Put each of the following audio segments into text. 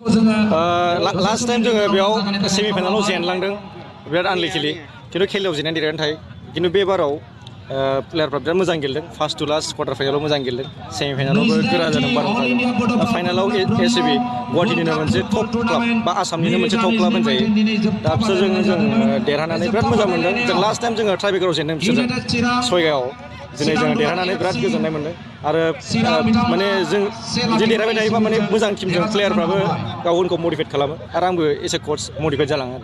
last time जोङो बेयाव सेमिफाइनालाव जेनलांदों बिराद आनलाकिलि खिन्थु खेलायाव जेननानै देरहानो थायो खिन्थु बे बाराव प्लेयारफ्रा बिराद मोजां गेलेदों फार्स्ट टु लास्ट क्वार्टार फाइनालाव मोजां गेलेदों सेमिफाइनालावबो गोरा जादों बारहुंखा फाइनालाव एसएबि गुवाहाटीनिनो मोनसे टप क्लाब बा आसामनिनो मोनसे टप क्लाब होनजायो दा बिसोरजों जों देरहानानै बिराद मोजां मोनदों जों लास्ट टाइम जोङो ट्राइब्रेकाराव जेनदों बिसोरजों सयगायाव दिनै जों देरहानानै बिराद गोजोननाय मोनदों आरो माने जों बिदि देरहाबाय थायोबा माने मोजां टिमजों प्लेयारफ्राबो गावखौ मटिभेट खालामो आरो आंबो एसे कोच मटिभेट जालाङो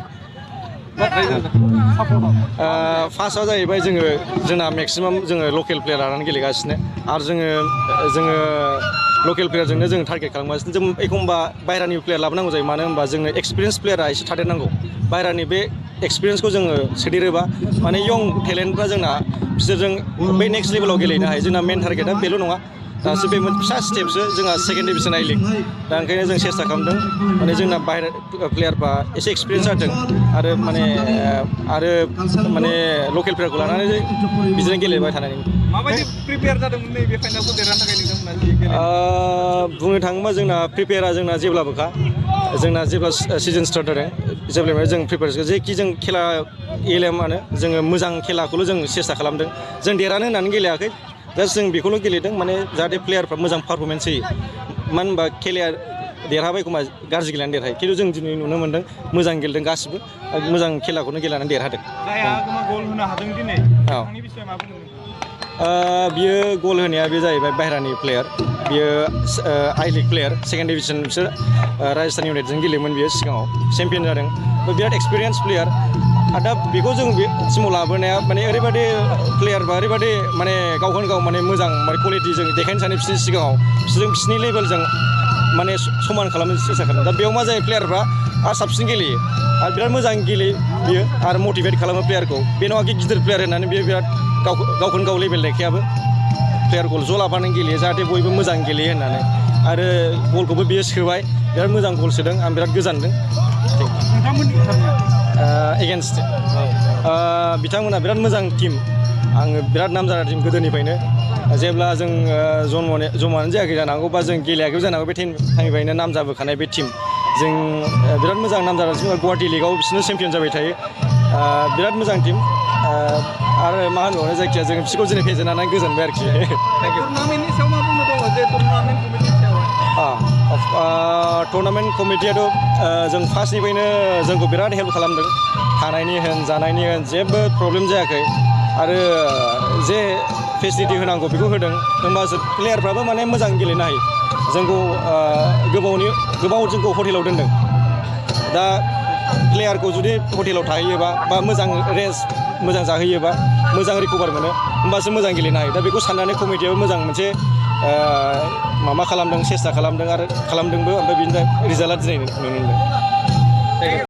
फार्स्टआव जाहैबाय जोंना मेक्सिमाम जोङो लकेल प्लेयार लानानै गेलेगासिनो आरो जोङो लकेल प्लेयारजोंनो जों टारगेट खालामगासिनो जों एखमबा बायरानि प्लेयार लाबोनांगौ जायो मानो होनबा जोंनो एक्सपिरियेन्स प्लेयारा एसे थादेरनांगौ बायरानि बे एक्सपिरियेन्सखौ जोङो सोदेरोबा माने यं टेलेन्टफ्रा जोंना बिसोरजों बै नेक्स्ट लेभेलाव गेलेनो हायो जोंना मेन टारगेटआ बेल' नङा दासो बे फिसा स्टेपसो जोंहा सेकेन्ड डिभिजन आइ लिग दा ओंखायनो जों सेस्था खालामदों माने जोंना बाहेरा प्लेयारफ्रा एसे एक्सपिरियेन्स जाथों आरो माने लकेल प्लेयारखौ लानानै बिदिनो गेलेबाय थानायनि माबायदि प्रिपेयार जादोंमोन नैबे फाइनालखौ देरहानो थाखाय नोंथांमोना बुंनो थाङोबा जोंना प्रिपेयारा जोंना जेब्लाबोखा जोंना जेब्ला सिजन स्टार्ट जादों जेब्लानिफ्राय जों प्रिपेयार जेखि जों खेला गेलेयामानो जोङो मोजां खेलाखौल' जों सेस्था खालामदों जों देरहानो होननानै गेलेयाखै जास्ट जों बेखौल' गेलेदों माने जाहाथे प्लेयारफ्रा मोजां पारफरमेन्स होयो मानो होनबा खेलाया देरहाबाय एखमबा गाज्रि गेलेनानै देरहायो खिन्थु जों दिनै नुनो मोन्दों मोजां गेलेदों गासिबो मोजां खेलाखौनो गेलेनानै देरहादों गल होनो हादों दिनै बियो गल होनाया बे जाहैबाय बाहेरानि प्लेयार बियो आइ लिग प्लेयार सेकेन्ड डिभिजन बिसोर राजस्थान इउनाइटेडजों गेलेयोमोन बियो सिगाङाव चेम्पियन जादों बिराद एक्सपिरियेन्स प्लेयार आरो दा बेखौ जों बे टिमाव लाबोनाया माने ओरैबायदि प्लेयारबा ओरैबायदि माने गावखौनो गाव माने मोजां माने क्वालिटि जों देखायनो सानो बिसोरनि सिगाङाव बिसोरनि लेभेलजों माने समान खालामनो सेस्था खालामो दा बेयाव मा जायो प्लेयारफ्रा आरो साबसिन गेलेयो आरो बिराद मोजां गेलेयो बियो आरो मटिभेट खालामो प्लेयारखौ बे नङा कि गिदिर प्लेयार होननानै बियो बिराद गावखौनो गाव लेभेल देखायाबो प्लेयारखौ ज' लाफानानै गेलेयो जाहाथे बयबो मोजां गेलेयो होननानै आरो गलखौबो बियो सोबाय बिराद मोजां गल सोदों आं बिराद गोजानदों एगेन्स्ट बिथांमोना बिराद मोजां टिम आङो बिराद नामजादा टिम गोदोनिफ्रायनो जेब्ला जों जमानो जायाखै जानो हागौ बा जों गेलेयाखैबो जानो हागौ बे टाइमनिफ्रायनो नाम जाबोखानाय बे टिम जों बिराद मोजां नामजादा टिम गुवाहाटी लिगाव बिसोरनो चेम्पियन जाबाय थायो बिराद मोजां टिम आरो मा होनबावनो जायखिया जों बिसोरखौ दिनै फेजेननानै गोजोनबाय आरोखि टुर्नामेन्टनि सायाव मा बुंनो दङ जे टुर्नामेन्ट कमिटिनि सायाव टुर्नामेन्ट कमिटियाथ' जों फार्स्टनिफ्रायनो जोंखौ बिराद हेल्प खालामदों थानायनि होन जानायनि होन जेबो प्रब्लेम जायाखै आरो जे फेसिलिटि होनांगौ बेखौ होदों होमबासो प्लेयारफ्राबो माने मोजां गेलेनो हायो जोंखौ गोबाव जोंखौ हटेलाव दोनदों दा प्लेयारखौ जुदि हटेलाव थाहैयोबा बा मोजां रेस्ट मोजां जाहोयोबा मोजां रिकभार मोनो होमबासो मोजां गेलेनो हायो दा बेखौ साननानै कमिटियाबो मोजां मोनसे माबा खालामदों सेस्था खालामदों आरो खालामदोंबो ओमफ्राय बिनिफ्राय रिजाल्टआ दिनै नुनो मोनदों